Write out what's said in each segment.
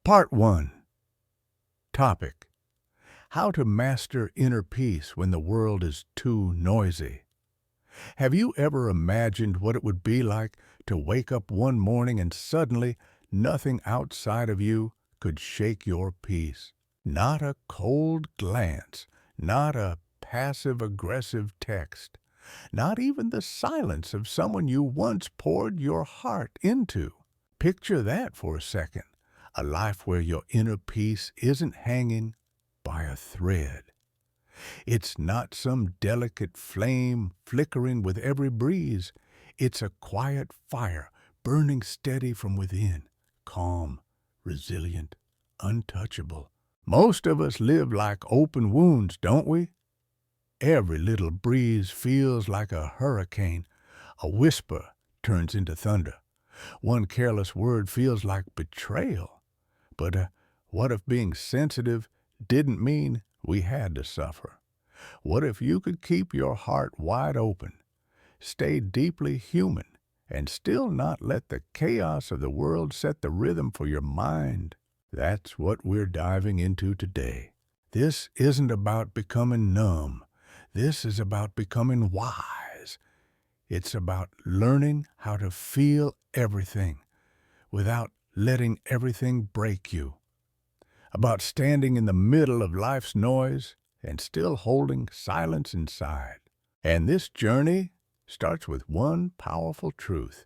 Part 1. Topic: How to master inner peace when the world is too noisy. Have you ever imagined what it would be like to wake up one morning and suddenly nothing outside of you could shake your peace? Not a cold glance, not a passive-aggressive text, not even the silence of someone you once poured your heart into. Picture that for a second, a life where your inner peace isn't hanging by a thread. It's not some delicate flame flickering with every breeze. It's a quiet fire burning steady from within, calm, resilient, untouchable. Most of us live like open wounds, don't we? Every little breeze feels like a hurricane. A whisper turns into thunder. One careless word feels like betrayal. But what if being sensitive didn't mean we had to suffer? What if you could keep your heart wide open, stay deeply human, and still not let the chaos of the world set the rhythm for your mind? That's what we're diving into today. This isn't about becoming numb. This is about becoming wise. It's about learning how to feel everything without letting everything break you. About standing in the middle of life's noise and still holding silence inside. And this journey starts with one powerful truth.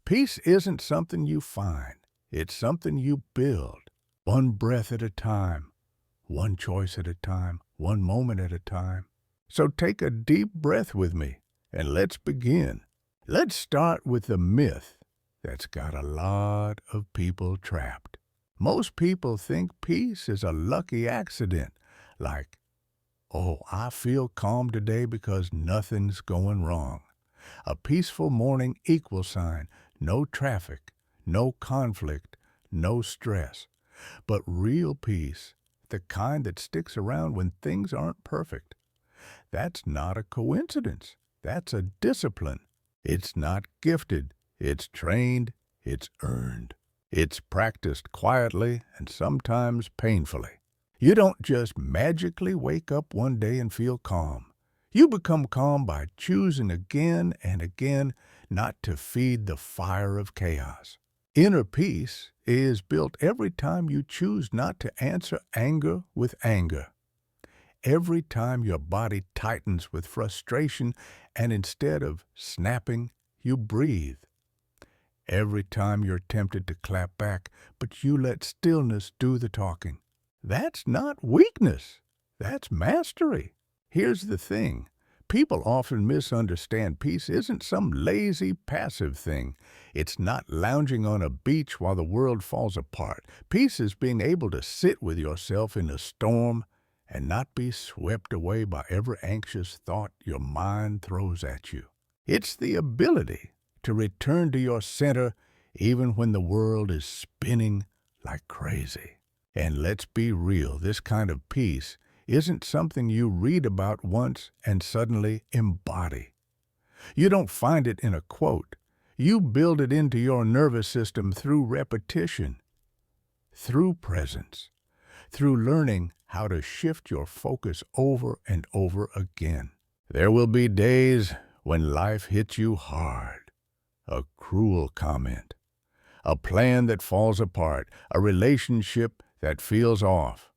Peace isn't something you find. It's something you build. One breath at a time, one choice at a time, one moment at a time. So take a deep breath with me, and let's begin. Let's start with the myth that's got a lot of people trapped. Most people think peace is a lucky accident, like, oh, I feel calm today because nothing's going wrong. A peaceful morning equal sign, no traffic, no conflict, no stress. But real peace, the kind that sticks around when things aren't perfect, that's not a coincidence. That's a discipline. It's not gifted. It's trained. It's earned. It's practiced quietly and sometimes painfully. You don't just magically wake up one day and feel calm. You become calm by choosing again and again not to feed the fire of chaos. Inner peace is built every time you choose not to answer anger with anger. Every time your body tightens with frustration and instead of snapping, you breathe. Every time you're tempted to clap back, but you let stillness do the talking. That's not weakness. That's mastery. Here's the thing. People often misunderstand peace isn't some lazy, passive thing. It's not lounging on a beach while the world falls apart. Peace is being able to sit with yourself in a storm and not be swept away by every anxious thought your mind throws at you. It's the ability to return to your center even when the world is spinning like crazy. And let's be real, this kind of peace isn't something you read about once and suddenly embody. You don't find it in a quote. You build it into your nervous system through repetition, through presence, through learning how to shift your focus over and over again. There will be days when life hits you hard. A cruel comment, a plan that falls apart, a relationship that feels off.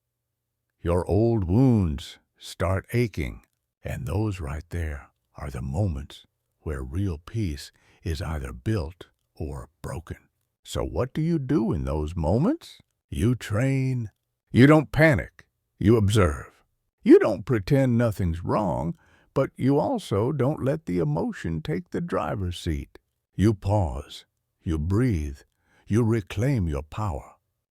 Your old wounds start aching, and those right there are the moments where real peace is either built or broken. So what do you do in those moments? You train. You don't panic. You observe. You don't pretend nothing's wrong, but you also don't let the emotion take the driver's seat. You pause. You breathe. You reclaim your power.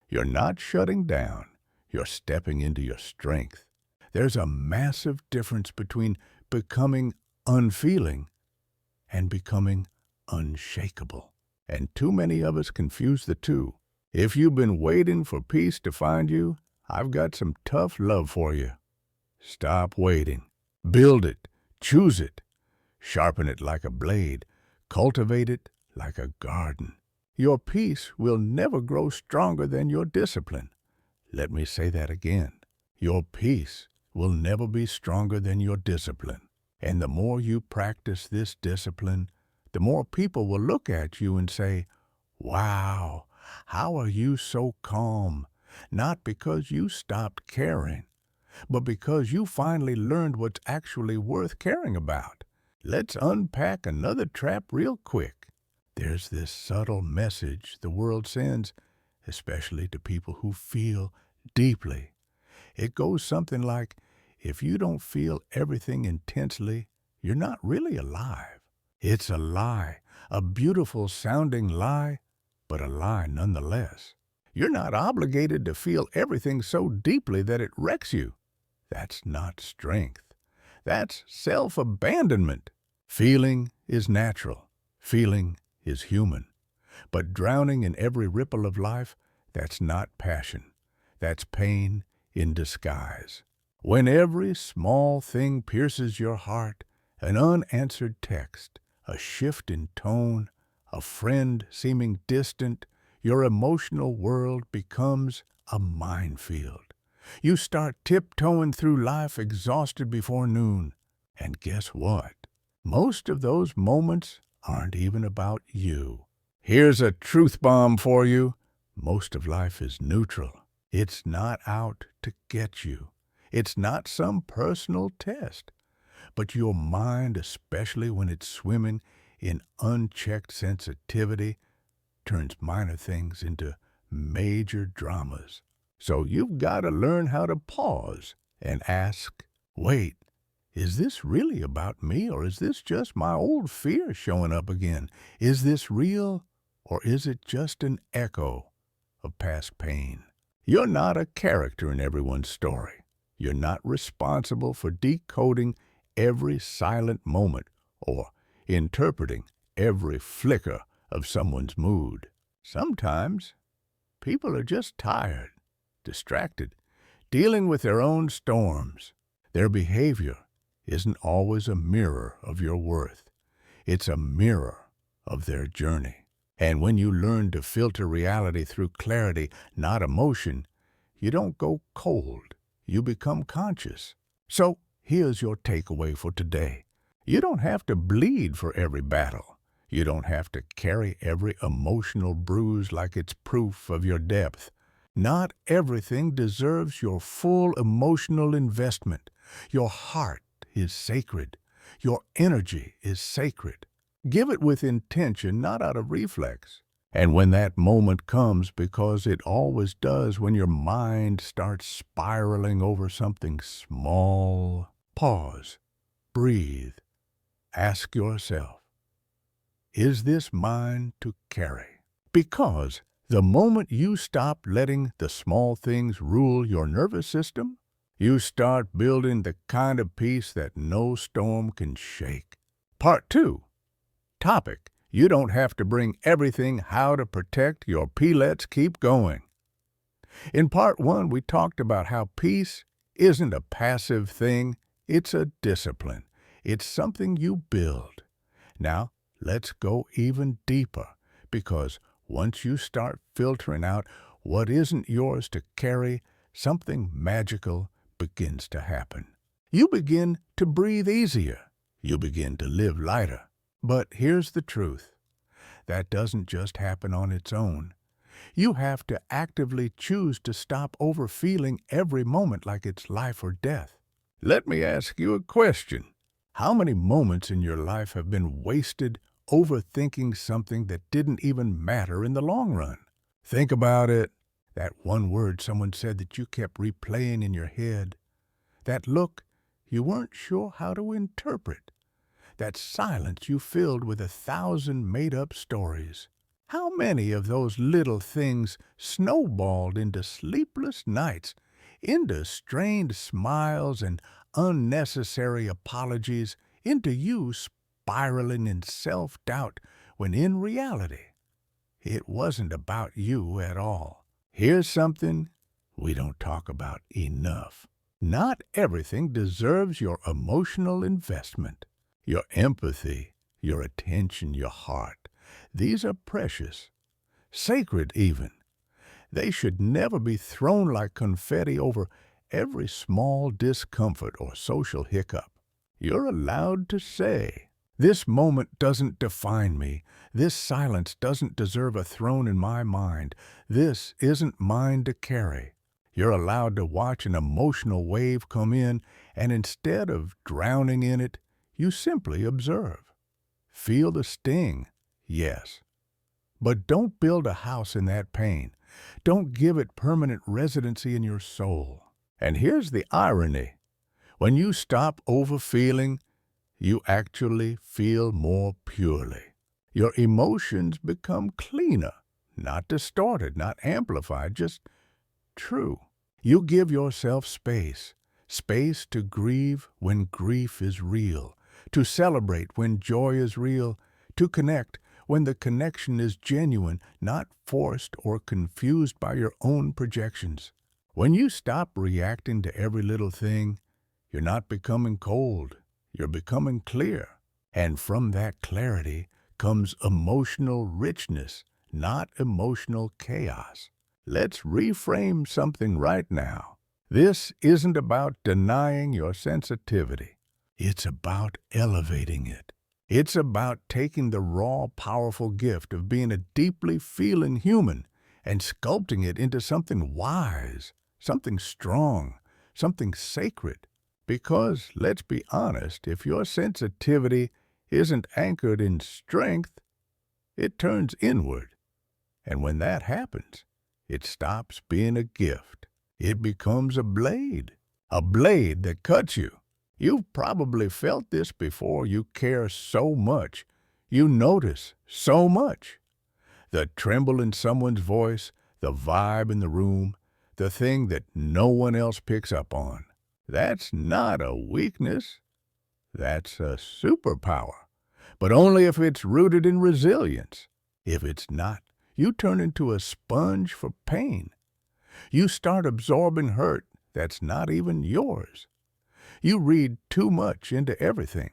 You're not shutting down. You're stepping into your strength. There's a massive difference between becoming unfeeling and becoming unshakable. And too many of us confuse the two. If you've been waiting for peace to find you, I've got some tough love for you. Stop waiting. Build it. Choose it. Sharpen it like a blade. Cultivate it like a garden. Your peace will never grow stronger than your discipline. Let me say that again. Your peace will never be stronger than your discipline. And the more you practice this discipline, the more people will look at you and say, "Wow, how are you so calm?" Not because you stopped caring, but because you finally learned what's actually worth caring about. Let's unpack another trap real quick. There's this subtle message the world sends, especially to people who feel deeply. It goes something like, if you don't feel everything intensely, you're not really alive. It's a lie, a beautiful sounding lie, but a lie nonetheless. You're not obligated to feel everything so deeply that it wrecks you. That's not strength. That's self-abandonment. Feeling is natural. Feeling is human. But drowning in every ripple of life, that's not passion. That's pain in disguise. When every small thing pierces your heart, an unanswered text, a shift in tone, a friend seeming distant, your emotional world becomes a minefield. You start tiptoeing through life exhausted before noon. And guess what? Most of those moments aren't even about you. Here's a truth bomb for you. Most of life is neutral. It's not out to get you. It's not some personal test. But your mind, especially when it's swimming in unchecked sensitivity, turns minor things into major dramas. So you've got to learn how to pause and ask, wait, is this really about me, or is this just my old fear showing up again? Is this real, or is it just an echo of past pain? You're not a character in everyone's story. You're not responsible for decoding every silent moment or interpreting every flicker of someone's mood. Sometimes people are just tired, distracted, dealing with their own storms. Their behavior isn't always a mirror of your worth. It's a mirror of their journey. And when you learn to filter reality through clarity, not emotion, you don't go cold. You become conscious. So here's your takeaway for today. You don't have to bleed for every battle. You don't have to carry every emotional bruise like it's proof of your depth. Not everything deserves your full emotional investment. Your heart is sacred. Your energy is sacred. Give it with intention, not out of reflex. And when that moment comes, because it always does when your mind starts spiraling over something small, pause, breathe, ask yourself, is this mine to carry? Because the moment you stop letting the small things rule your nervous system, you start building the kind of peace that no storm can shake. Part 2. Topic: you don't have to bring everything. How to protect your P. Let's keep going. In Part 1, we talked about how peace isn't a passive thing. It's a discipline. It's something you build. Now, let's go even deeper, because once you start filtering out what isn't yours to carry, something magical begins to happen. You begin to breathe easier. You begin to live lighter. But here's the truth. That doesn't just happen on its own. You have to actively choose to stop overfeeling every moment like it's life or death. Let me ask you a question. How many moments in your life have been wasted overthinking something that didn't even matter in the long run? Think about it. That one word someone said that you kept replaying in your head. That look you weren't sure how to interpret. That silence you filled with 1,000 made-up stories. How many of those little things snowballed into sleepless nights, into strained smiles and unnecessary apologies, into you spiraling in self-doubt when in reality, it wasn't about you at all. Here's something we don't talk about enough. Not everything deserves your emotional investment. Your empathy, your attention, your heart. These are precious. sacred even. They should never be thrown like confetti over every small discomfort or social hiccup. You're allowed to say, "This moment doesn't define me. This silence doesn't deserve a throne in my mind. This isn't mine to carry." You're allowed to watch an emotional wave come in, and instead of drowning in it, you simply observe. Feel the sting, yes. But don't build a house in that pain. Don't give it permanent residency in your soul. And here's the irony. When you stop overfeeling, you actually feel more purely. Your emotions become cleaner, not distorted, not amplified, just true. You give yourself space to grieve when grief is real, to celebrate when joy is real, to connect when the connection is genuine, not forced or confused by your own projections. When you stop reacting to every little thing, you're not becoming cold, you're becoming clear. And from that clarity comes emotional richness, not emotional chaos. Let's reframe something right now. This isn't about denying your sensitivity. It's about elevating it. It's about taking the raw, powerful gift of being a deeply feeling human and sculpting it into something wise, something strong, something sacred. Because, let's be honest, if your sensitivity isn't anchored in strength, it turns inward. And when that happens, it stops being a gift. It becomes a blade that cuts you. You've probably felt this before. You care so much. You notice so much. The tremble in someone's voice, the vibe in the room, the thing that no one else picks up on. That's not a weakness. That's a superpower. But only if it's rooted in resilience. If it's not, you turn into a sponge for pain. You start absorbing hurt that's not even yours. You read too much into everything,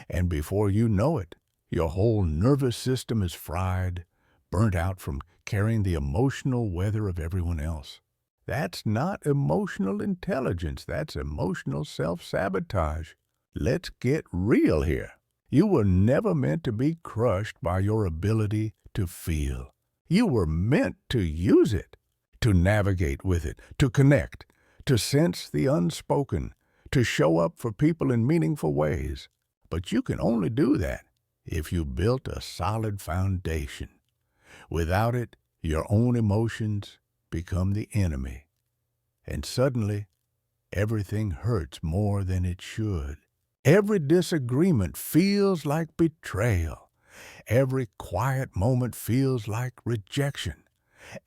and before you know it, your whole nervous system is fried, burnt out from carrying the emotional weather of everyone else. That's not emotional intelligence, that's emotional self-sabotage. Let's get real here. You were never meant to be crushed by your ability to feel. You were meant to use it, to navigate with it, to connect, to sense the unspoken, to show up for people in meaningful ways. But you can only do that if you built a solid foundation. Without it, your own emotions become the enemy. And suddenly, everything hurts more than it should. Every disagreement feels like betrayal. Every quiet moment feels like rejection.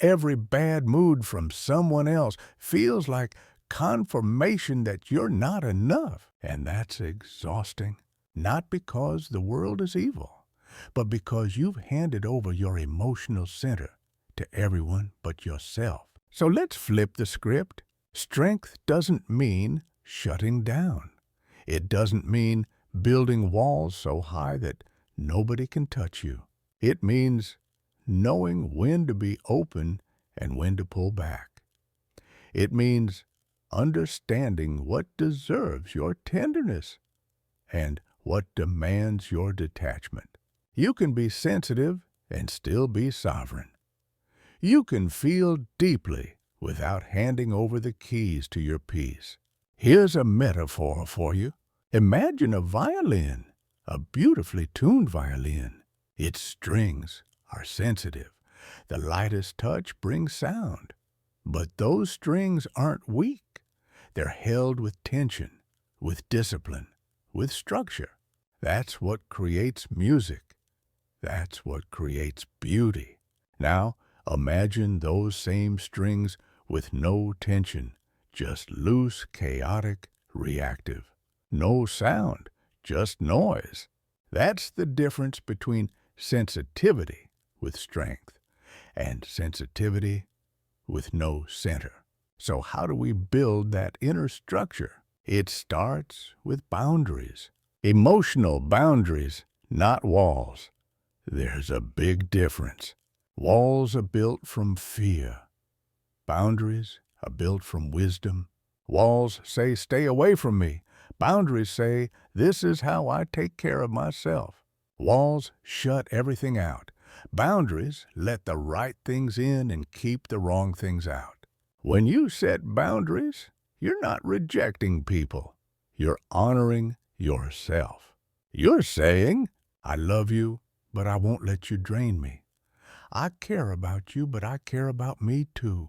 Every bad mood from someone else feels like confirmation that you're not enough. And that's exhausting. Not because the world is evil, but because you've handed over your emotional center to everyone but yourself. So let's flip the script. Strength doesn't mean shutting down. It doesn't mean building walls so high that nobody can touch you. It means knowing when to be open and when to pull back. It means understanding what deserves your tenderness and what demands your detachment. You can be sensitive and still be sovereign. You can feel deeply without handing over the keys to your peace. Here's a metaphor for you. Imagine a violin, a beautifully tuned violin. Its strings are sensitive. The lightest touch brings sound. But those strings aren't weak. They're held with tension, with discipline, with structure. That's what creates music. That's what creates beauty. Now, imagine those same strings with no tension, just loose, chaotic, reactive. No sound, just noise. That's the difference between sensitivity with strength and sensitivity with no center. So how do we build that inner structure? It starts with boundaries. Emotional boundaries, not walls. There's a big difference. Walls are built from fear. Boundaries are built from wisdom. Walls say, stay away from me. Boundaries say, this is how I take care of myself. Walls shut everything out. Boundaries let the right things in and keep the wrong things out. When you set boundaries, you're not rejecting people. You're honoring yourself. You're saying, I love you, but I won't let you drain me. I care about you, but I care about me too.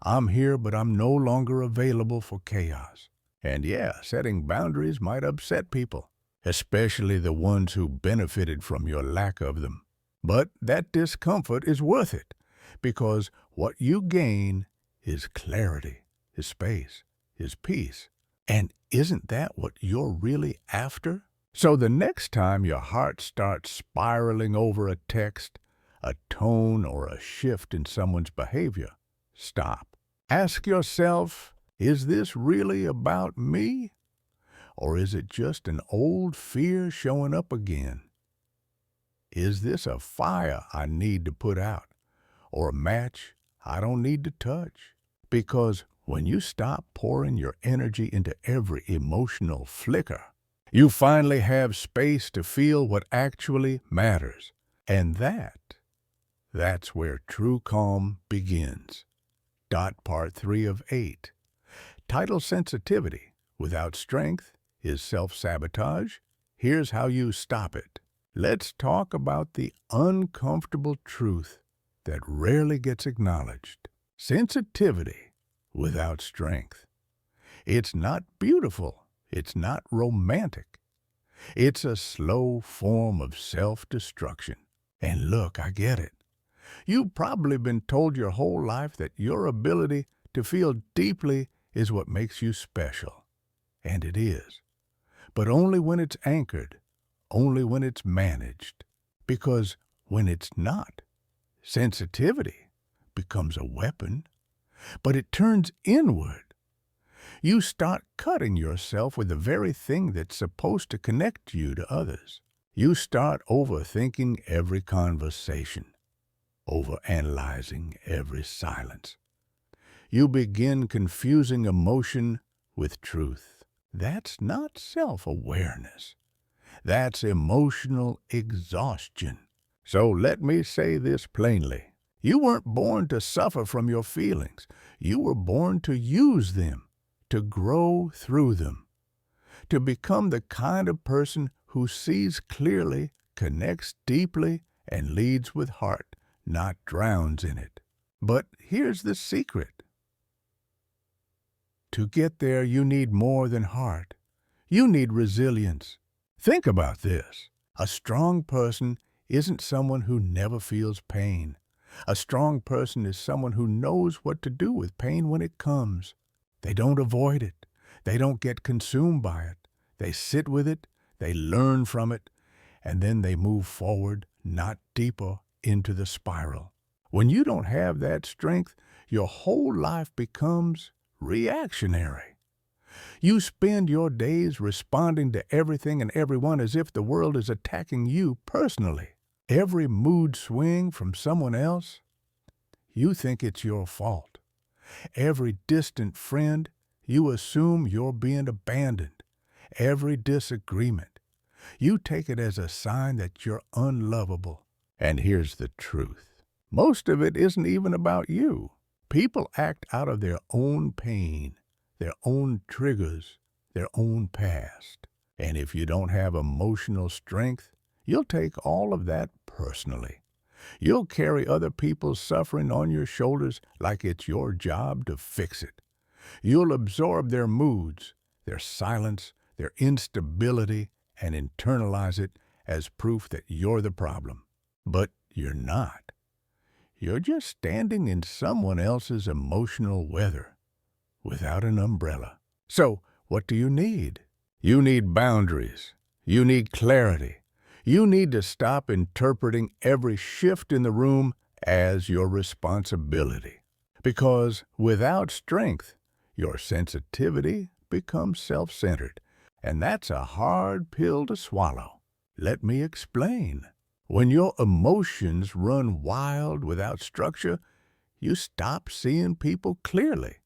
I'm here, but I'm no longer available for chaos. And yeah, setting boundaries might upset people, especially the ones who benefited from your lack of them. But that discomfort is worth it, because what you gain is clarity, is space, is peace. And isn't that what you're really after? So the next time your heart starts spiraling over a text, a tone, or a shift in someone's behavior, stop. Ask yourself, is this really about me? Or is it just an old fear showing up again? Is this a fire I need to put out, or a match I don't need to touch? Because when you stop pouring your energy into every emotional flicker, you finally have space to feel what actually matters. And that's where true calm begins. Part 3 of 8. Title Sensitivity without strength is self-sabotage. Here's how you stop it. Let's talk about the uncomfortable truth that rarely gets acknowledged. Sensitivity without strength. It's not beautiful. It's not romantic. It's a slow form of self-destruction. And look, I get it. You've probably been told your whole life that your ability to feel deeply is what makes you special. And it is. But only when it's anchored, only when it's managed. Because when it's not, sensitivity becomes a weapon, but it turns inward. You start cutting yourself with the very thing that's supposed to connect you to others. You start overthinking every conversation, overanalyzing every silence. You begin confusing emotion with truth. That's not self-awareness. That's emotional exhaustion. So let me say this plainly. You weren't born to suffer from your feelings. You were born to use them, to grow through them, to become the kind of person who sees clearly, connects deeply, and leads with heart, not drowns in it. But here's the secret. To get there, you need more than heart. You need resilience. Think about this. A strong person isn't someone who never feels pain. A strong person is someone who knows what to do with pain when it comes. They don't avoid it. They don't get consumed by it. They sit with it, they learn from it, and then they move forward, not deeper, into the spiral. When you don't have that strength, your whole life becomes reactionary. You spend your days responding to everything and everyone as if the world is attacking you personally. Every mood swing from someone else, you think it's your fault. Every distant friend, you assume you're being abandoned. Every disagreement, you take it as a sign that you're unlovable. And here's the truth. Most of it isn't even about you. People act out of their own pain, their own triggers, their own past. And if you don't have emotional strength, you'll take all of that personally. You'll carry other people's suffering on your shoulders like it's your job to fix it. You'll absorb their moods, their silence, their instability, and internalize it as proof that you're the problem. But you're not. You're just standing in someone else's emotional weather without an umbrella. So, what do you need? You need boundaries. You need clarity. You need to stop interpreting every shift in the room as your responsibility. Because without strength, your sensitivity becomes self-centered. And that's a hard pill to swallow. Let me explain. When your emotions run wild without structure, you stop seeing people clearly.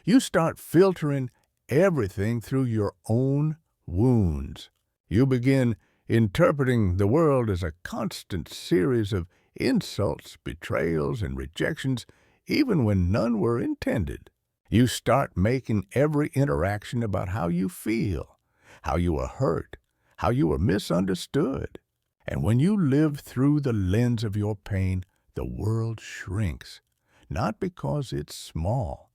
You start filtering everything through your own wounds. You begin interpreting the world as a constant series of insults, betrayals, and rejections, even when none were intended. You start making every interaction about how you feel, how you are hurt, how you are misunderstood. And when you live through the lens of your pain, the world shrinks, not because it's small,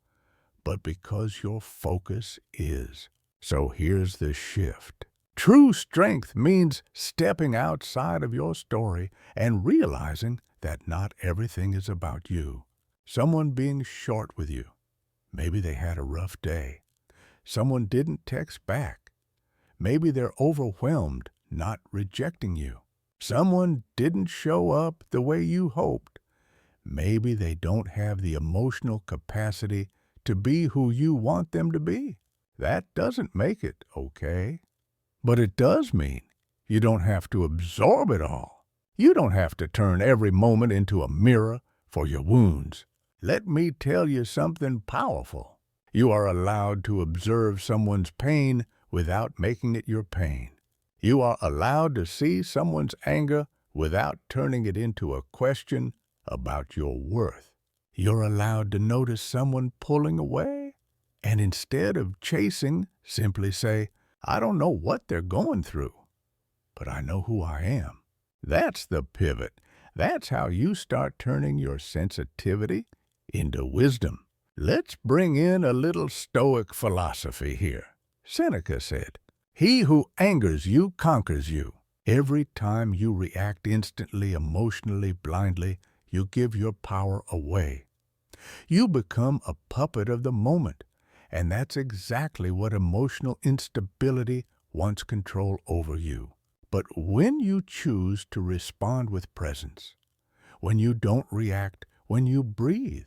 but because your focus is. So here's the shift. True strength means stepping outside of your story and realizing that not everything is about you. Someone being short with you. Maybe they had a rough day. Someone didn't text back. Maybe they're overwhelmed, not rejecting you. Someone didn't show up the way you hoped. Maybe they don't have the emotional capacity to be who you want them to be. That doesn't make it okay. But it does mean you don't have to absorb it all. You don't have to turn every moment into a mirror for your wounds. Let me tell you something powerful. You are allowed to observe someone's pain without making it your pain. You are allowed to see someone's anger without turning it into a question about your worth. You're allowed to notice someone pulling away, and instead of chasing, simply say, I don't know what they're going through, but I know who I am. That's the pivot. That's how you start turning your sensitivity into wisdom. Let's bring in a little Stoic philosophy here. Seneca said, he who angers you conquers you. Every time you react instantly, emotionally, blindly, you give your power away. You become a puppet of the moment, and that's exactly what emotional instability wants control over you. But when you choose to respond with presence, when you don't react, when you breathe,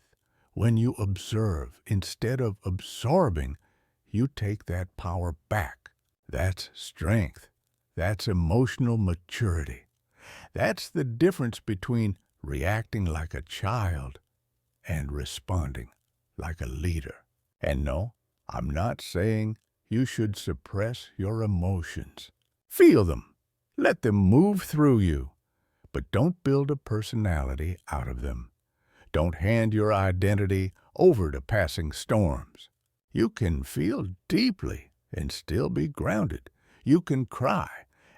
when you observe instead of absorbing, you take that power back. That's strength. That's emotional maturity. That's the difference between reacting like a child and responding like a leader. And no, I'm not saying you should suppress your emotions. Feel them. Let them move through you. But don't build a personality out of them. Don't hand your identity over to passing storms. You can feel deeply and still be grounded. You can cry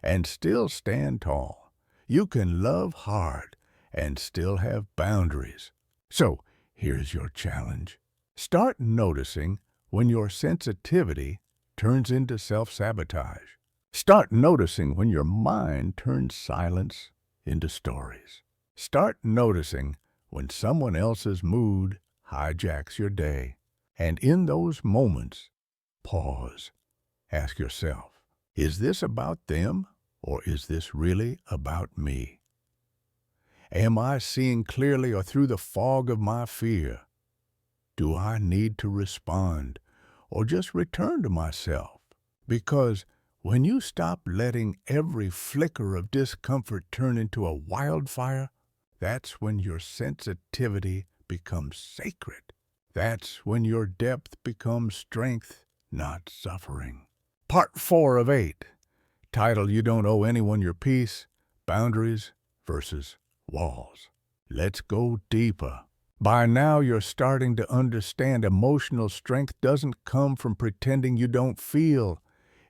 and still stand tall. You can love hard and still have boundaries. So, here's your challenge. Start noticing when your sensitivity turns into self-sabotage. Start noticing when your mind turns silence into stories. Start noticing when someone else's mood hijacks your day. And in those moments, pause. Ask yourself, is this about them or is this really about me? Am I seeing clearly or through the fog of my fear? Do I need to respond or just return to myself? Because when you stop letting every flicker of discomfort turn into a wildfire, that's when your sensitivity becomes sacred. That's when your depth becomes strength, not suffering. Part 4 of 8. Title, You Don't Owe Anyone Your Peace, Boundaries versus Walls. Let's go deeper. By now, you're starting to understand emotional strength doesn't come from pretending you don't feel.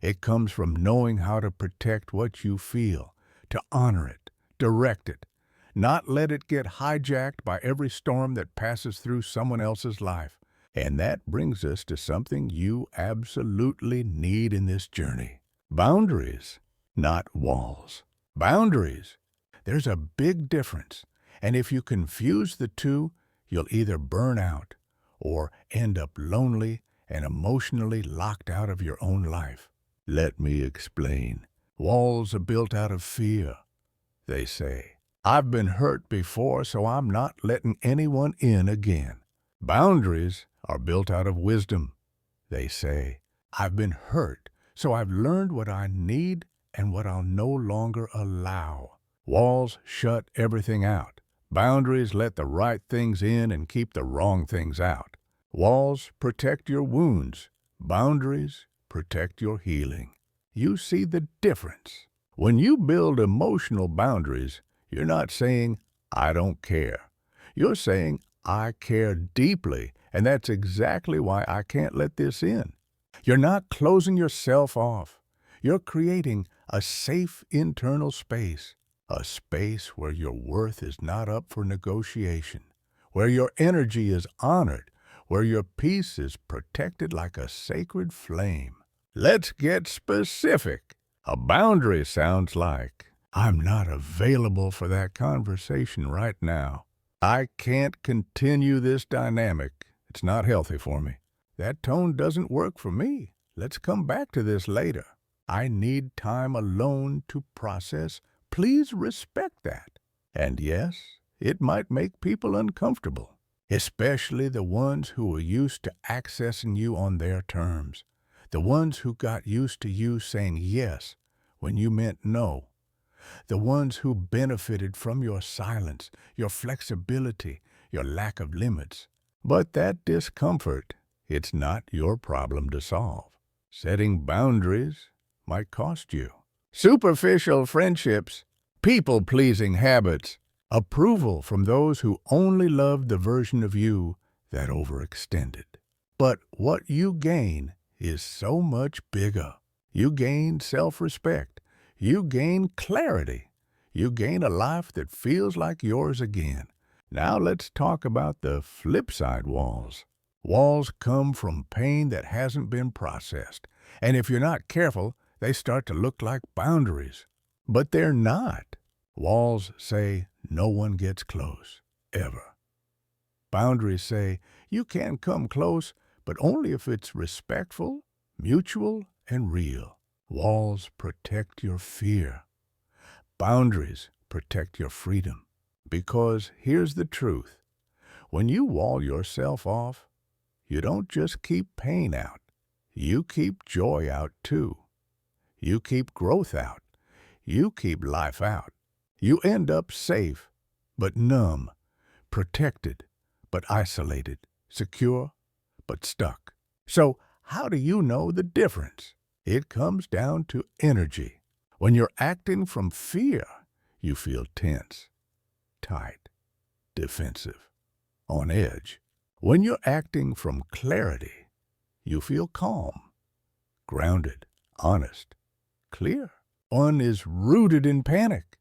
It comes from knowing how to protect what you feel, to honor it, direct it, not let it get hijacked by every storm that passes through someone else's life. And that brings us to something you absolutely need in this journey. Boundaries, not walls. Boundaries. There's a big difference. And if you confuse the two, you'll either burn out or end up lonely and emotionally locked out of your own life. Let me explain. Walls are built out of fear, they say. I've been hurt before, so I'm not letting anyone in again. Boundaries are built out of wisdom, they say. I've been hurt, so I've learned what I need and what I'll no longer allow. Walls shut everything out. Boundaries let the right things in and keep the wrong things out. Walls protect your wounds. Boundaries protect your healing. You see the difference. When you build emotional boundaries, you're not saying, "I don't care." You're saying, "I care deeply, and that's exactly why I can't let this in." You're not closing yourself off. You're creating a safe internal space, a space where your worth is not up for negotiation, where your energy is honored, where your peace is protected like a sacred flame. Let's get specific. A boundary sounds like, "I'm not available for that conversation right now. I can't continue this dynamic. It's not healthy for me. That tone doesn't work for me. Let's come back to this later. I need time alone to process. Please respect that." And yes, it might make people uncomfortable, especially the ones who are used to accessing you on their terms, the ones who got used to you saying yes when you meant no, the ones who benefited from your silence, your flexibility, your lack of limits. But that discomfort, it's not your problem to solve. Setting boundaries might cost you superficial friendships, people-pleasing habits, approval from those who only loved the version of you that overextended. But what you gain is so much bigger. You gain self-respect. You gain clarity. You gain a life that feels like yours again. Now let's talk about the flip side walls. Walls come from pain that hasn't been processed. And if you're not careful, they start to look like boundaries. But they're not. Walls say no one gets close, ever. Boundaries say you can come close, but only if it's respectful, mutual, and real. Walls protect your fear. Boundaries protect your freedom. Because here's the truth. When you wall yourself off, you don't just keep pain out. You keep joy out too. You keep growth out. You keep life out. You end up safe, but numb, protected, but isolated, secure, but stuck. So how do you know the difference? It comes down to energy. When you're acting from fear, you feel tense, tight, defensive, on edge. When you're acting from clarity, you feel calm, grounded, honest, clear. One is rooted in panic.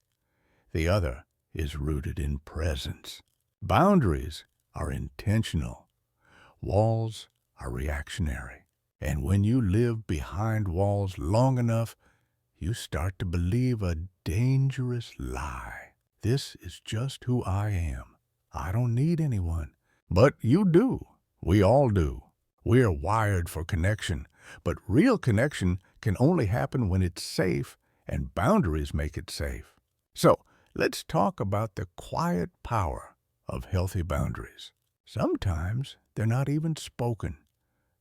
The other is rooted in presence. Boundaries are intentional. Walls are reactionary. And when you live behind walls long enough, you start to believe a dangerous lie. This is just who I am. I don't need anyone. But you do. We all do. We are wired for connection. But real connection can only happen when it's safe, and boundaries make it safe. So let's talk about the quiet power of healthy boundaries. Sometimes they're not even spoken.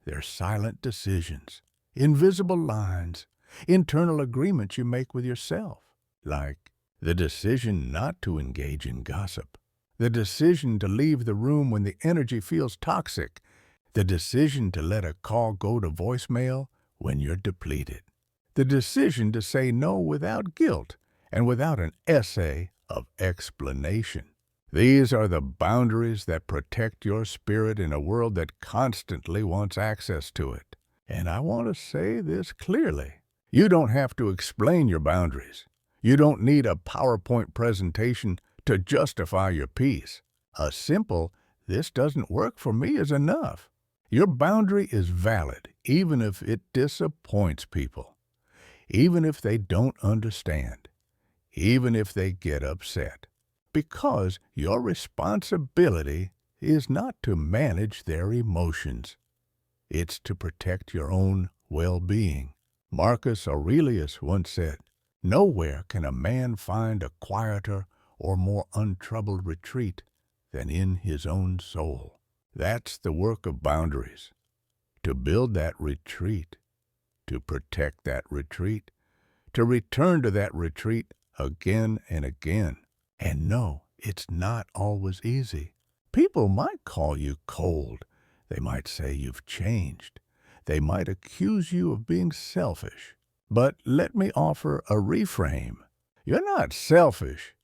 They're silent decisions, invisible lines, internal agreements you make with yourself, like the decision not to engage in gossip, the decision to leave the room when the energy feels toxic, the decision to let a call go to voicemail when you're depleted, the decision to say no without guilt and without an essay of explanation. These are the boundaries that protect your spirit in a world that constantly wants access to it. And I want to say this clearly. You don't have to explain your boundaries. You don't need a PowerPoint presentation to justify your peace. A simple, "This doesn't work for me," is enough. Your boundary is valid, even if it disappoints people, even if they don't understand, even if they get upset. Because your responsibility is not to manage their emotions. It's to protect your own well-being. Marcus Aurelius once said, "Nowhere can a man find a quieter or more untroubled retreat than in his own soul." That's the work of boundaries. To build that retreat, to protect that retreat, to return to that retreat again and again. And no, it's not always easy. People might call you cold. They might say you've changed. They might accuse you of being selfish. But let me offer a reframe. You're not selfish.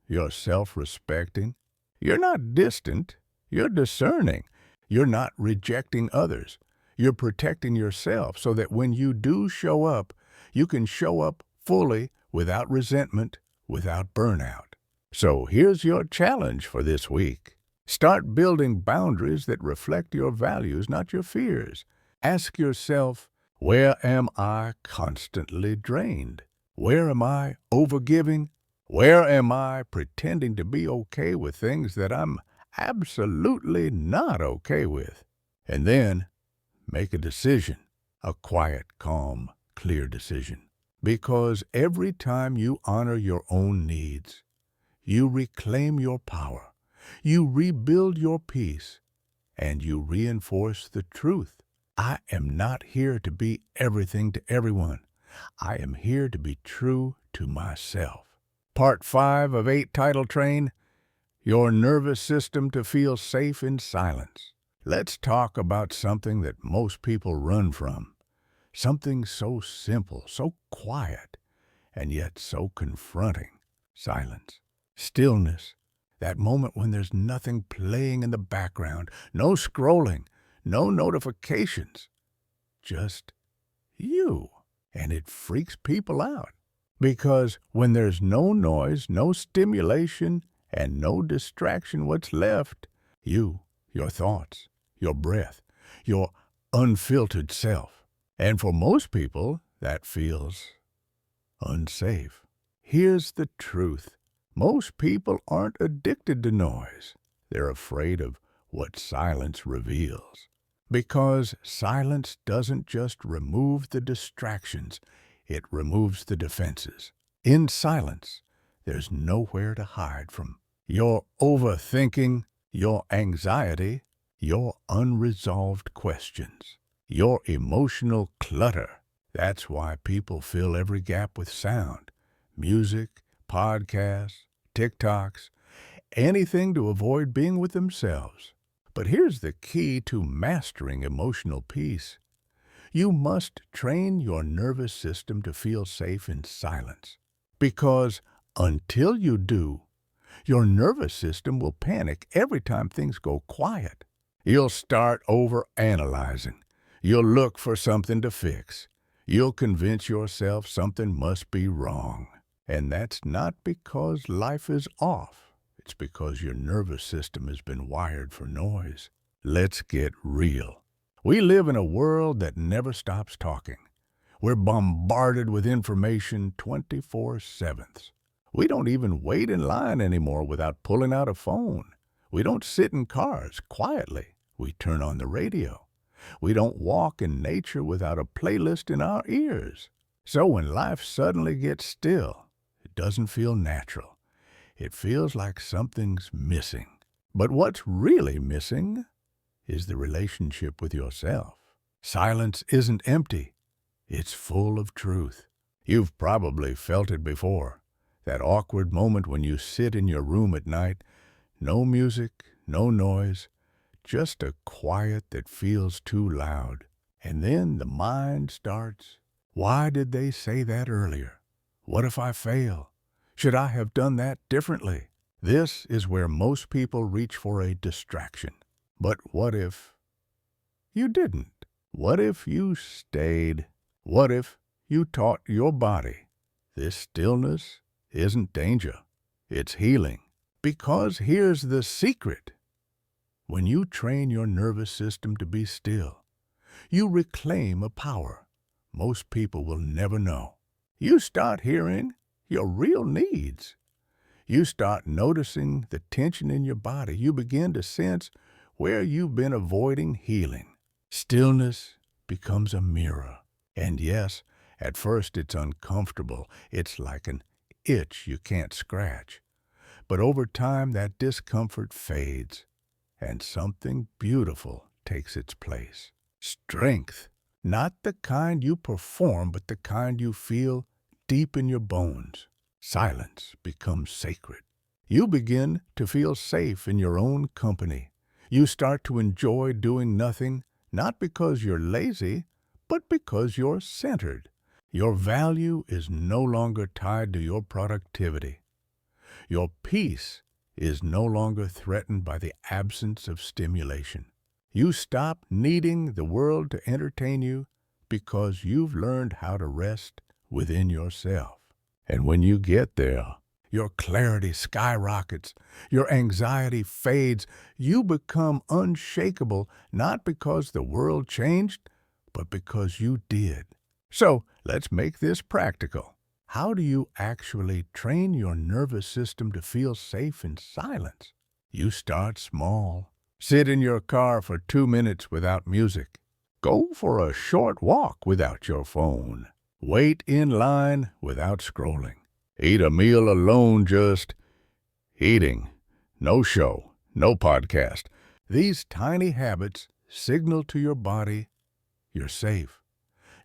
You're self-respecting. You're not distant. You're discerning. You're not rejecting others. You're protecting yourself so that when you do show up, you can show up fully without resentment, without burnout. So here's your challenge for this week. Start building boundaries that reflect your values, not your fears. Ask yourself, where am I constantly drained? Where am I overgiving? Where am I pretending to be okay with things that I'm absolutely not okay with? And then make a decision, a quiet, calm, clear decision. Because every time you honor your own needs, you reclaim your power, you rebuild your peace, and you reinforce the truth. I am not here to be everything to everyone. I am here to be true to myself. Part 5 of 8 Title Train, Your Nervous System to Feel Safe in Silence. Let's talk about something that most people run from. Something so simple, so quiet, and yet so confronting. Silence. Stillness. That moment when there's nothing playing in the background, no scrolling, no notifications, just you. And it freaks people out. Because when there's no noise, no stimulation, and no distraction, what's left? You, your thoughts, your breath, your unfiltered self. And for most people, that feels unsafe. Here's the truth. Most people aren't addicted to noise. They're afraid of what silence reveals. Because silence doesn't just remove the distractions, it removes the defenses. In silence, there's nowhere to hide from your overthinking, your anxiety, your unresolved questions, your emotional clutter. That's why people fill every gap with sound, music, podcasts, TikToks, anything to avoid being with themselves. But here's the key to mastering emotional peace. You must train your nervous system to feel safe in silence. Because until you do, your nervous system will panic every time things go quiet. You'll start overanalyzing. You'll look for something to fix. You'll convince yourself something must be wrong. And that's not because life is off. It's because your nervous system has been wired for noise. Let's get real. We live in a world that never stops talking. We're bombarded with information 24/7. We don't even wait in line anymore without pulling out a phone. We don't sit in cars quietly. We turn on the radio. We don't walk in nature without a playlist in our ears. So when life suddenly gets still, it doesn't feel natural. It feels like something's missing. But what's really missing is the relationship with yourself. Silence isn't empty. It's full of truth. You've probably felt it before. That awkward moment when you sit in your room at night, no music, no noise, just a quiet that feels too loud. And then the mind starts, why did they say that earlier? What if I fail? Should I have done that differently? This is where most people reach for a distraction. But what if you didn't? What if you stayed? What if you taught your body this stillness isn't danger, it's healing? Because here's the secret. When you train your nervous system to be still, you reclaim a power most people will never know. You start hearing your real needs. You start noticing the tension in your body. You begin to sense where you've been avoiding healing. Stillness becomes a mirror. And yes, at first it's uncomfortable. It's like an itch you can't scratch. But over time, that discomfort fades, and something beautiful takes its place. Strength. Not the kind you perform, but the kind you feel deep in your bones. Silence becomes sacred. You begin to feel safe in your own company. You start to enjoy doing nothing, not because you're lazy, but because you're centered. Your value is no longer tied to your productivity. Your peace is no longer threatened by the absence of stimulation. You stop needing the world to entertain you because you've learned how to rest within yourself. And when you get there, your clarity skyrockets, your anxiety fades, you become unshakable, not because the world changed, but because you did. So let's make this practical. How do you actually train your nervous system to feel safe in silence? You start small. Sit in your car for 2 minutes without music. Go for a short walk without your phone. Wait in line without scrolling. Eat a meal alone, just eating. No show, no podcast. These tiny habits signal to your body you're safe.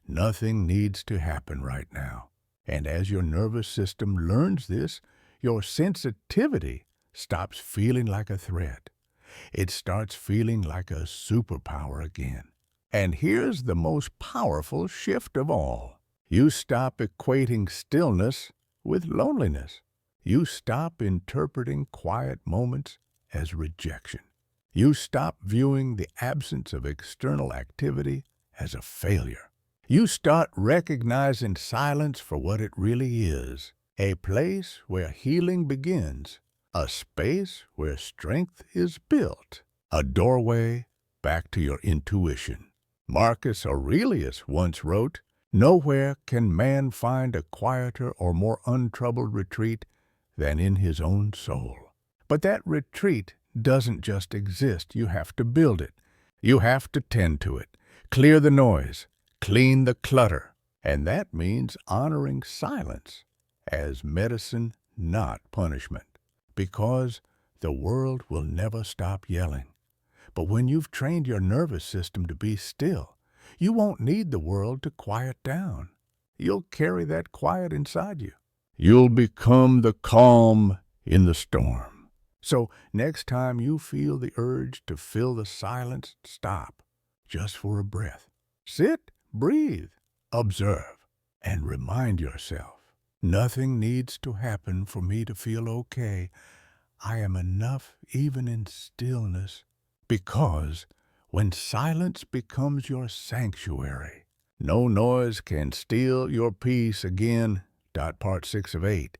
Nothing needs to happen right now. And as your nervous system learns this, your sensitivity stops feeling like a threat. It starts feeling like a superpower again. And here's the most powerful shift of all. You stop equating stillness with loneliness. You stop interpreting quiet moments as rejection. You stop viewing the absence of external activity as a failure. You start recognizing silence for what it really is, a place where healing begins, a space where strength is built, a doorway back to your intuition. Marcus Aurelius once wrote, "Nowhere can man find a quieter or more untroubled retreat than in his own soul." But that retreat doesn't just exist. You have to build it. You have to tend to it, clear the noise, clean the clutter. And that means honoring silence as medicine, not punishment. Because the world will never stop yelling. But when you've trained your nervous system to be still, you won't need the world to quiet down. You'll carry that quiet inside you. You'll become the calm in the storm. So next time you feel the urge to fill the silence, stop, just for a breath. Sit, breathe, observe, and remind yourself, nothing needs to happen for me to feel okay. I am enough even in stillness. Because when silence becomes your sanctuary, no noise can steal your peace again. Part 6 of 8.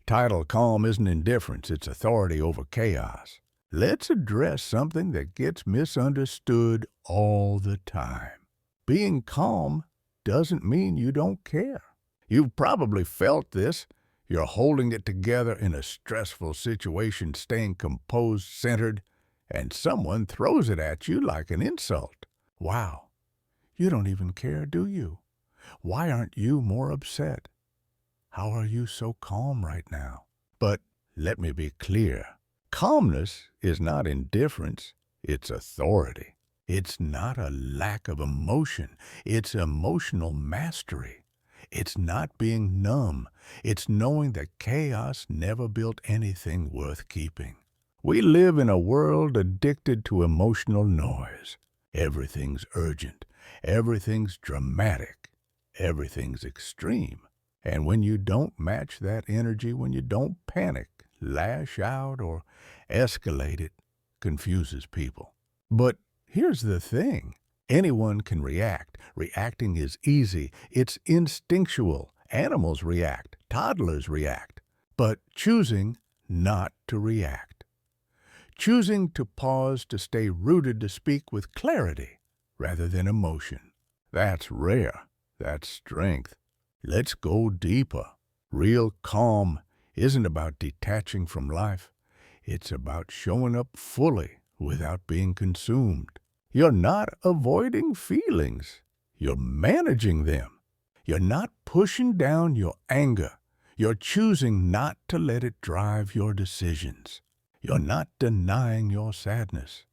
Title: Calm isn't indifference, it's authority over chaos. Let's address something that gets misunderstood all the time. Being calm doesn't mean you don't care. You've probably felt this. You're holding it together in a stressful situation, staying composed, centered, and someone throws it at you like an insult. Wow, you don't even care, do you? Why aren't you more upset? How are you so calm right now? But let me be clear. Calmness is not indifference, it's authority. It's not a lack of emotion, it's emotional mastery. It's not being numb, it's knowing that chaos never built anything worth keeping. We live in a world addicted to emotional noise. Everything's urgent, everything's dramatic, everything's extreme. And when you don't match that energy, when you don't panic, lash out, or escalate, it confuses people. But here's the thing. Anyone can react. Reacting is easy. It's instinctual. Animals react. Toddlers react. But choosing not to react. Choosing to pause, to stay rooted, to speak with clarity rather than emotion. That's rare. That's strength. Let's go deeper. Real calm isn't about detaching from life. It's about showing up fully without being consumed. You're not avoiding feelings. You're managing them. You're not pushing down your anger. You're choosing not to let it drive your decisions. You're not denying your sadness.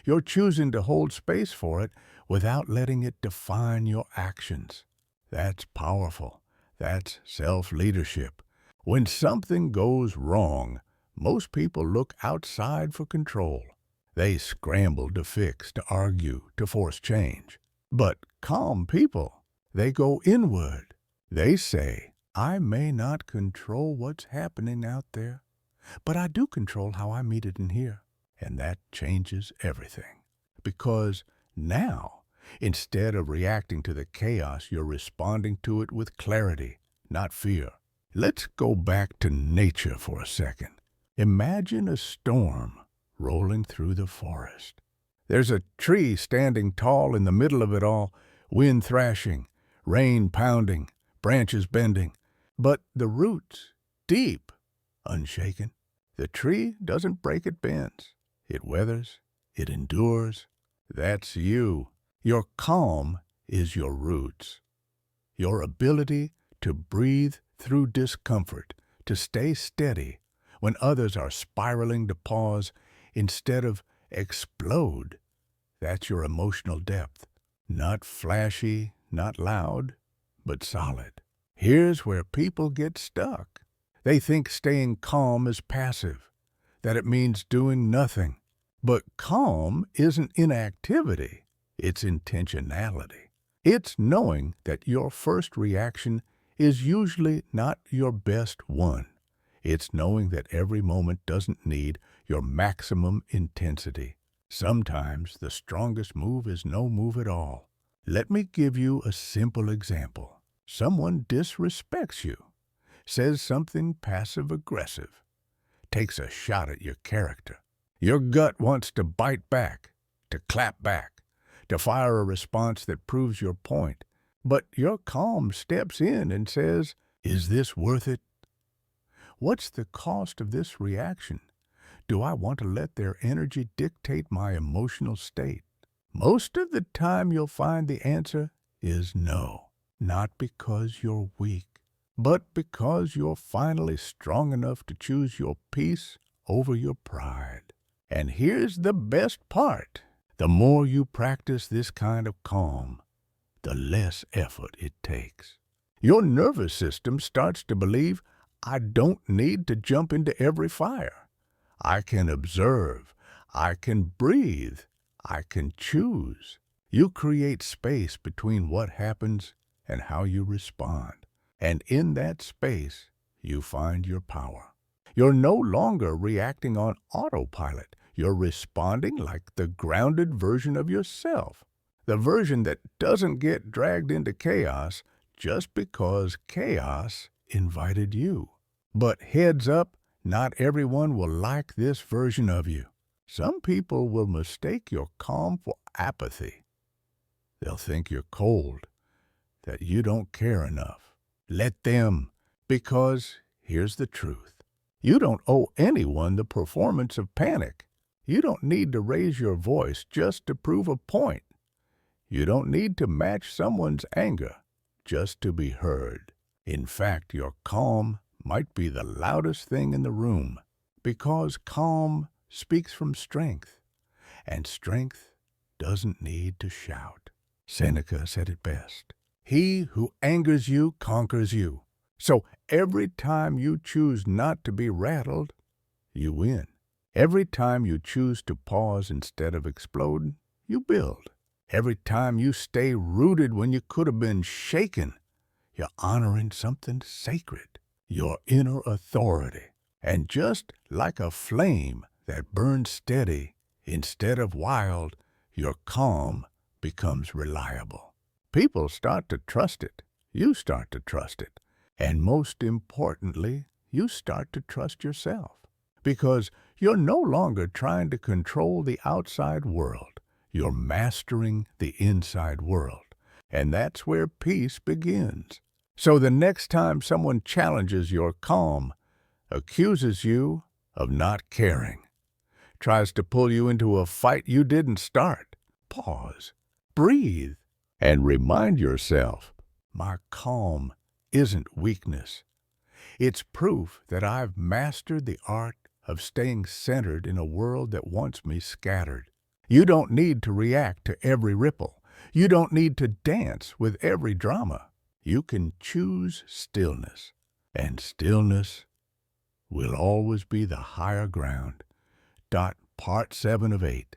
You're choosing to hold space for it without letting it define your actions. That's powerful. That's self-leadership. When something goes wrong, most people look outside for control. They scramble to fix, to argue, to force change. But calm people, they go inward. They say, I may not control what's happening out there, but I do control how I meet it in here. And that changes everything. Because now, instead of reacting to the chaos, you're responding to it with clarity, not fear. Let's go back to nature for a second. Imagine a storm rolling through the forest. There's a tree standing tall in the middle of it all, wind thrashing, rain pounding, branches bending. But the roots, deep, unshaken. The tree doesn't break, it bends. It weathers, it endures. That's you. Your calm is your roots. Your ability to breathe through discomfort, to stay steady when others are spiraling, to pause instead of explode. That's your emotional depth. Not flashy, not loud, but solid. Here's where people get stuck. They think staying calm is passive, that it means doing nothing. But calm isn't inactivity, it's intentionality. It's knowing that your first reaction is usually not your best one. It's knowing that every moment doesn't need your maximum intensity. Sometimes the strongest move is no move at all. Let me give you a simple example. Someone disrespects you, says something passive-aggressive, takes a shot at your character. Your gut wants to bite back, to clap back, to fire a response that proves your point. But your calm steps in and says, is this worth it? What's the cost of this reaction? Do I want to let their energy dictate my emotional state? Most of the time you'll find the answer is no. Not because you're weak, but because you're finally strong enough to choose your peace over your pride. And here's the best part. The more you practice this kind of calm, the less effort it takes. Your nervous system starts to believe, I don't need to jump into every fire. I can observe. I can breathe. I can choose. You create space between what happens and how you respond. And in that space, you find your power. You're no longer reacting on autopilot. You're responding like the grounded version of yourself. The version that doesn't get dragged into chaos just because chaos invited you. But heads up, not everyone will like this version of you. Some people will mistake your calm for apathy. They'll think you're cold, that you don't care enough. Let them, because here's the truth. You don't owe anyone the performance of panic. You don't need to raise your voice just to prove a point. You don't need to match someone's anger just to be heard. In fact, your calm might be the loudest thing in the room, because calm speaks from strength, and strength doesn't need to shout. Seneca said it best. He who angers you conquers you. So every time you choose not to be rattled, you win. Every time you choose to pause instead of explode, you build. Every time you stay rooted when you could have been shaken, you're honoring something sacred, your inner authority. And just like a flame that burns steady instead of wild, your calm becomes reliable. People start to trust it. You start to trust it. And most importantly, you start to trust yourself. Because you're no longer trying to control the outside world. You're mastering the inside world. And that's where peace begins. So the next time someone challenges your calm, accuses you of not caring, tries to pull you into a fight you didn't start, pause, breathe, and remind yourself, my calm isn't weakness. It's proof that I've mastered the art of staying centered in a world that wants me scattered. You don't need to react to every ripple. You don't need to dance with every drama. You can choose stillness. and stillness will always be the higher ground. Part 7 of 8,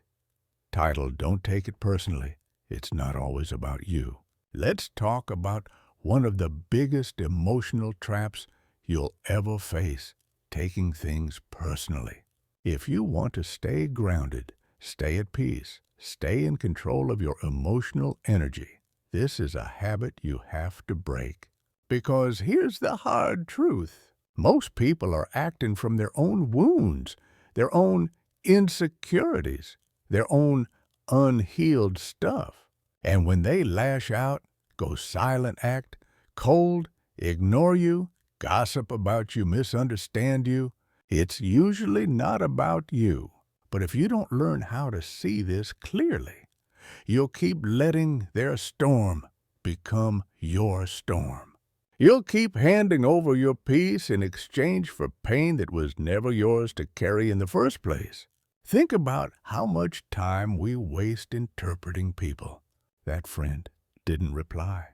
titled Don't Take It Personally. It's not always about you. Let's talk about one of the biggest emotional traps you'll ever face, taking things personally. If you want to stay grounded, stay at peace, stay in control of your emotional energy, this is a habit you have to break. Because here's the hard truth. Most people are acting from their own wounds, their own insecurities, their own unhealed stuff. And when they lash out, go silent, act cold, ignore you, gossip about you, misunderstand you, it's usually not about you. But if you don't learn how to see this clearly, you'll keep letting their storm become your storm. You'll keep handing over your peace in exchange for pain that was never yours to carry in the first place. Think about how much time we waste interpreting people. That friend didn't reply.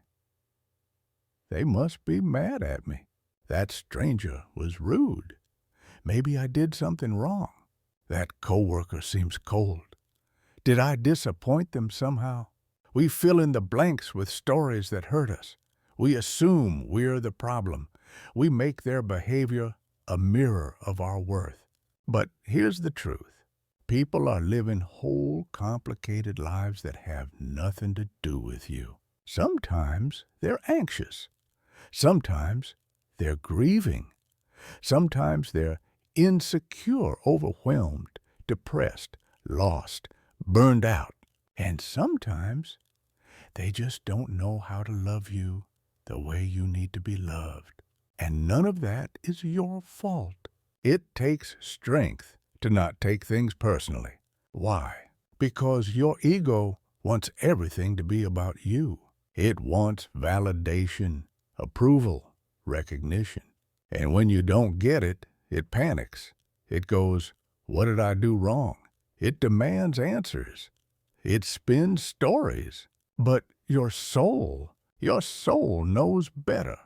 They must be mad at me. That stranger was rude. Maybe I did something wrong. That coworker seems cold. Did I disappoint them somehow? We fill in the blanks with stories that hurt us. We assume we're the problem. We make their behavior a mirror of our worth. But here's the truth. People are living whole, complicated lives that have nothing to do with you. Sometimes they're anxious. Sometimes they're grieving. Sometimes they're insecure, overwhelmed, depressed, lost, burned out. And sometimes they just don't know how to love you the way you need to be loved. And none of that is your fault. It takes strength to not take things personally. Why? Because your ego wants everything to be about you. It wants validation, approval, recognition. And when you don't get it, it panics. It goes, "What did I do wrong?" It demands answers. It spins stories. But your soul knows better.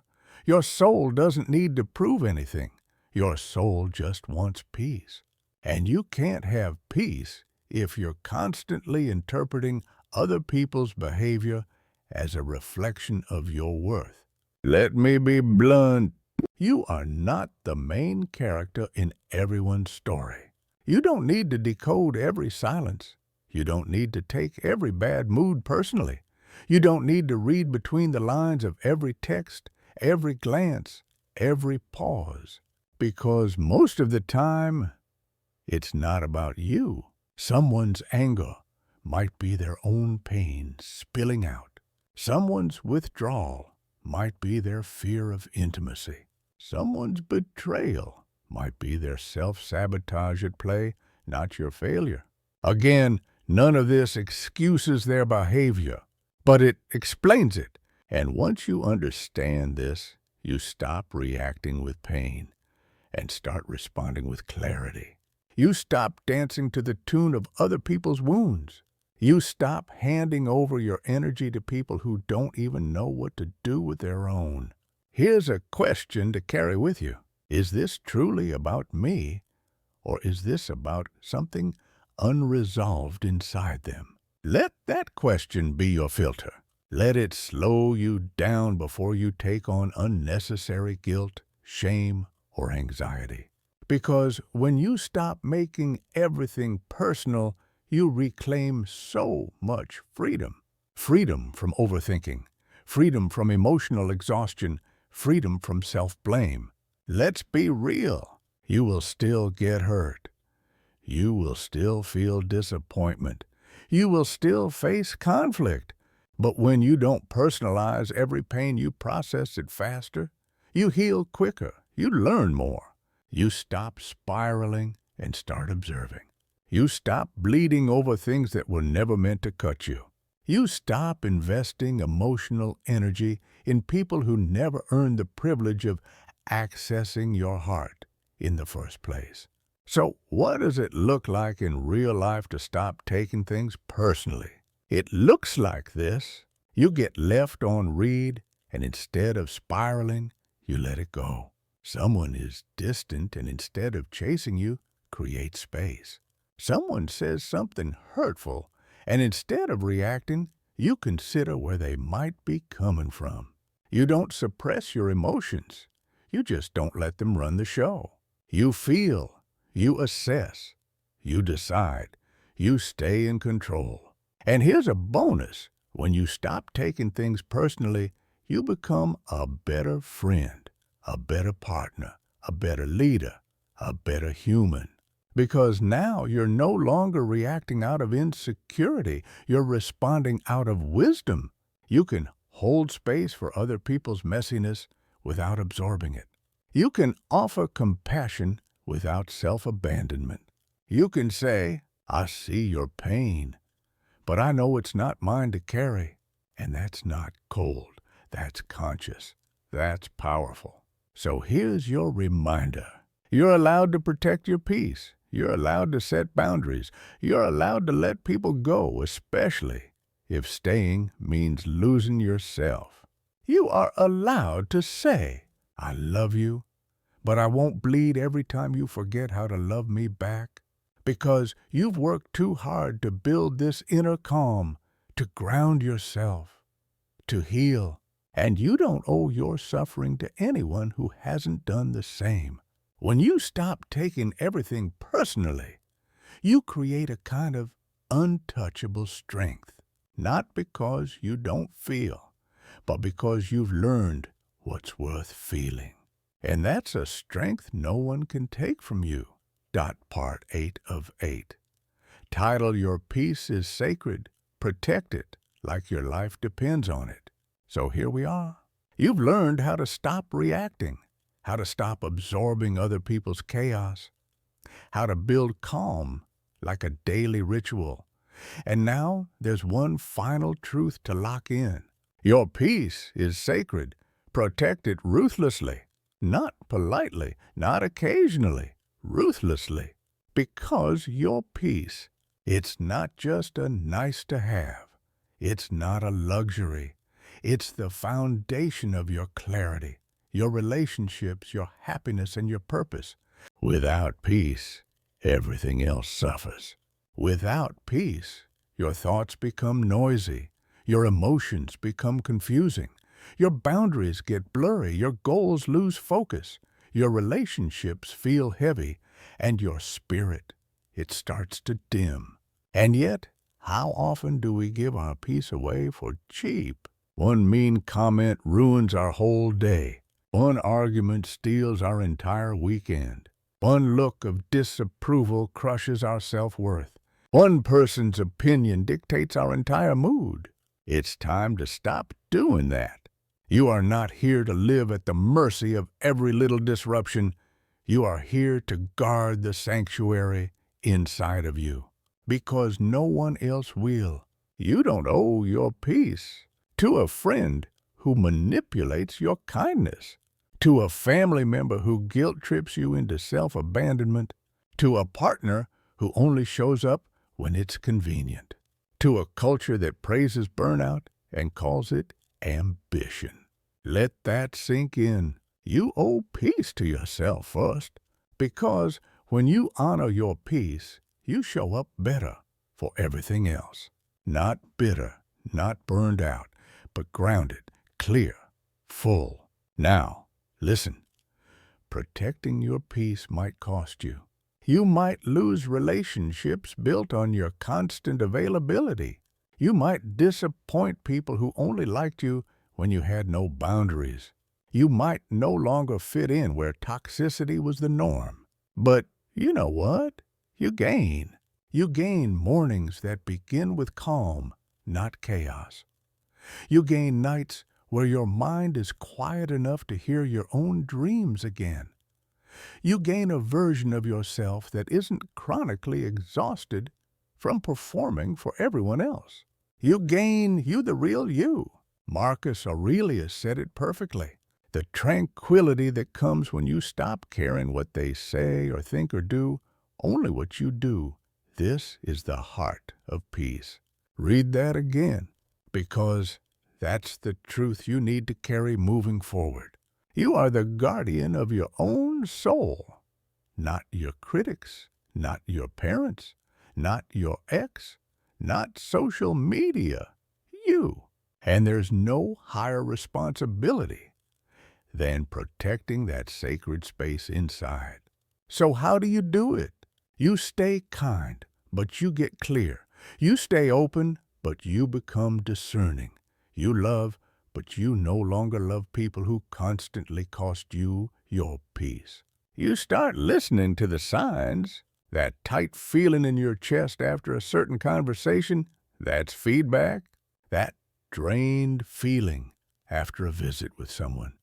Your soul doesn't need to prove anything. Your soul just wants peace. And you can't have peace if you're constantly interpreting other people's behavior as a reflection of your worth. Let me be blunt. You are not the main character in everyone's story. You don't need to decode every silence. You don't need to take every bad mood personally. You don't need to read between the lines of every text, every glance, every pause. Because most of the time, it's not about you. Someone's anger might be their own pain spilling out. Someone's withdrawal might be their fear of intimacy. Someone's betrayal might be their self-sabotage at play, not your failure. Again, none of this excuses their behavior, but it explains it. And once you understand this, you stop reacting with pain and start responding with clarity. You stop dancing to the tune of other people's wounds. You stop handing over your energy to people who don't even know what to do with their own. Here's a question to carry with you. Is this truly about me, or is this about something unresolved inside them? Let that question be your filter. Let it slow you down before you take on unnecessary guilt, shame, or anxiety. Because when you stop making everything personal, you reclaim so much freedom. Freedom from overthinking, freedom from emotional exhaustion, freedom from self-blame. Let's be real. You will still get hurt. You will still feel disappointment. You will still face conflict. But when you don't personalize every pain, you process it faster. You heal quicker. You learn more. You stop spiraling and start observing. You stop bleeding over things that were never meant to cut you. You stop investing emotional energy in people who never earned the privilege of accessing your heart in the first place. So what does it look like in real life to stop taking things personally? It looks like this. You get left on read, and instead of spiraling, you let it go. Someone is distant and instead of chasing you, creates space. Someone says something hurtful and instead of reacting, you consider where they might be coming from. You don't suppress your emotions. You just don't let them run the show. You feel, you assess, you decide, you stay in control. And here's a bonus. When you stop taking things personally, you become a better friend, a better partner, a better leader, a better human. Because now you're no longer reacting out of insecurity, you're responding out of wisdom. You can hold space for other people's messiness without absorbing it. You can offer compassion without self-abandonment. You can say, I see your pain, but I know it's not mine to carry. And that's not cold, that's conscious, that's powerful. So here's your reminder. You're allowed to protect your peace. You're allowed to set boundaries. You're allowed to let people go, especially if staying means losing yourself. You are allowed to say, I love you, but I won't bleed every time you forget how to love me back. Because you've worked too hard to build this inner calm, to ground yourself, to heal. And you don't owe your suffering to anyone who hasn't done the same. When you stop taking everything personally, you create a kind of untouchable strength, not because you don't feel, but because you've learned what's worth feeling. And that's a strength no one can take from you. Part 8 of 8. Title Your Peace is Sacred. Protect it like your life depends on it. So here we are. You've learned how to stop reacting, how to stop absorbing other people's chaos, how to build calm like a daily ritual. And now there's one final truth to lock in. Your peace is sacred. Protect it ruthlessly, not politely, not occasionally, ruthlessly. Because your peace, it's not just a nice to have. It's not a luxury. It's the foundation of your clarity, your relationships, your happiness, and your purpose. Without peace, everything else suffers. Without peace, your thoughts become noisy, your emotions become confusing, your boundaries get blurry, your goals lose focus, your relationships feel heavy, and your spirit, it starts to dim. And yet, how often do we give our peace away for cheap? One mean comment ruins our whole day. One argument steals our entire weekend. One look of disapproval crushes our self-worth. One person's opinion dictates our entire mood. It's time to stop doing that. You are not here to live at the mercy of every little disruption. You are here to guard the sanctuary inside of you. Because no one else will. You don't owe your peace to a friend who manipulates your kindness, to a family member who guilt trips you into self-abandonment, to a partner who only shows up when it's convenient, to a culture that praises burnout and calls it ambition. Let that sink in. You owe peace to yourself first, because when you honor your peace, you show up better for everything else. Not bitter, not burned out, but grounded, clear, full. Now, listen. Protecting your peace might cost you. You might lose relationships built on your constant availability. You might disappoint people who only liked you when you had no boundaries. You might no longer fit in where toxicity was the norm. But you know what? You gain. You gain mornings that begin with calm, not chaos. You gain nights where your mind is quiet enough to hear your own dreams again. You gain a version of yourself that isn't chronically exhausted from performing for everyone else. You gain you the real you. Marcus Aurelius said it perfectly. The tranquility that comes when you stop caring what they say or think or do, only what you do. This is the heart of peace. Read that again, because that's the truth you need to carry moving forward. You are the guardian of your own soul, not your critics, not your parents, not your ex, not social media. You. And there's no higher responsibility than protecting that sacred space inside. So how do you do it? You stay kind, but you get clear. You stay open, but you become discerning. You love, but you no longer love people who constantly cost you your peace. You start listening to the signs. That tight feeling in your chest after a certain conversation, that's feedback. That drained feeling after a visit with someone,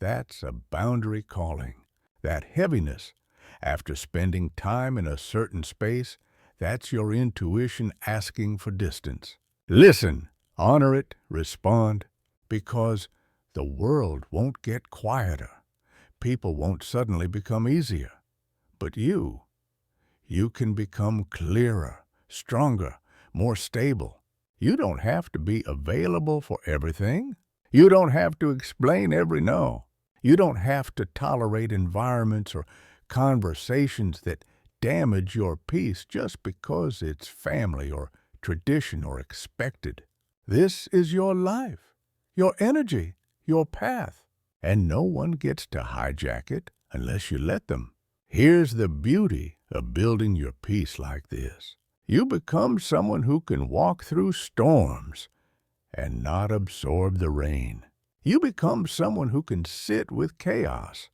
that's a boundary calling. That heaviness after spending time in a certain space, that's your intuition asking for distance. Listen, honor it, respond, because the world won't get quieter. People won't suddenly become easier. But you can become clearer, stronger, more stable. You don't have to be available for everything. You don't have to explain every no. You don't have to tolerate environments or conversations that damage your peace just because it's family or tradition or expected. This is your life, your energy, your path, and no one gets to hijack it unless you let them. Here's the beauty of building your peace like this. You become someone who can walk through storms and not absorb the rain. You become someone who can sit with chaos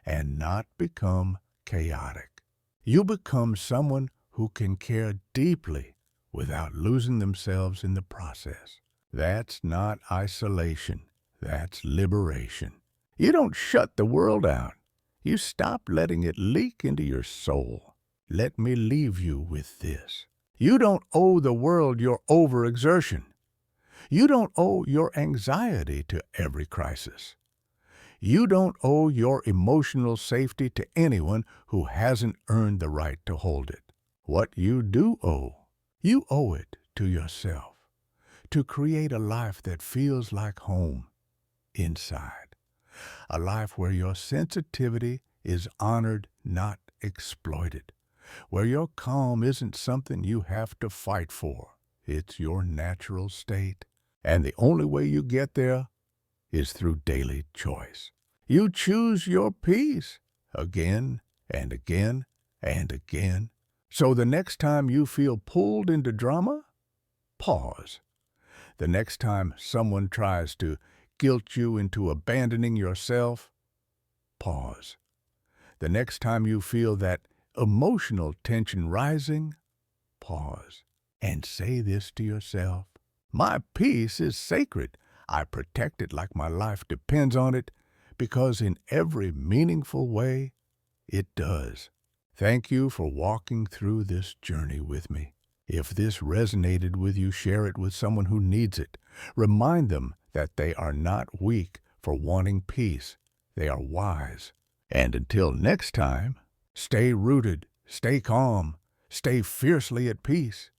and not become chaotic. You become someone who can care deeply without losing themselves in the process. That's not isolation. That's liberation. You don't shut the world out. You stop letting it leak into your soul. Let me leave you with this. You don't owe the world your overexertion. You don't owe your anxiety to every crisis. You don't owe your emotional safety to anyone who hasn't earned the right to hold it. What you do owe, you owe it to yourself, to create a life that feels like home inside, a life where your sensitivity is honored, not exploited, where your calm isn't something you have to fight for. It's your natural state. And the only way you get there is through daily choice. You choose your peace again and again and again. So the next time you feel pulled into drama, pause. The next time someone tries to guilt you into abandoning yourself, pause. The next time you feel that emotional tension rising, pause. And say this to yourself: my peace is sacred. I protect it like my life depends on it, because in every meaningful way, it does. Thank you for walking through this journey with me. If this resonated with you, share it with someone who needs it. Remind them that they are not weak for wanting peace. They are wise. And until next time, stay rooted, stay calm, stay fiercely at peace.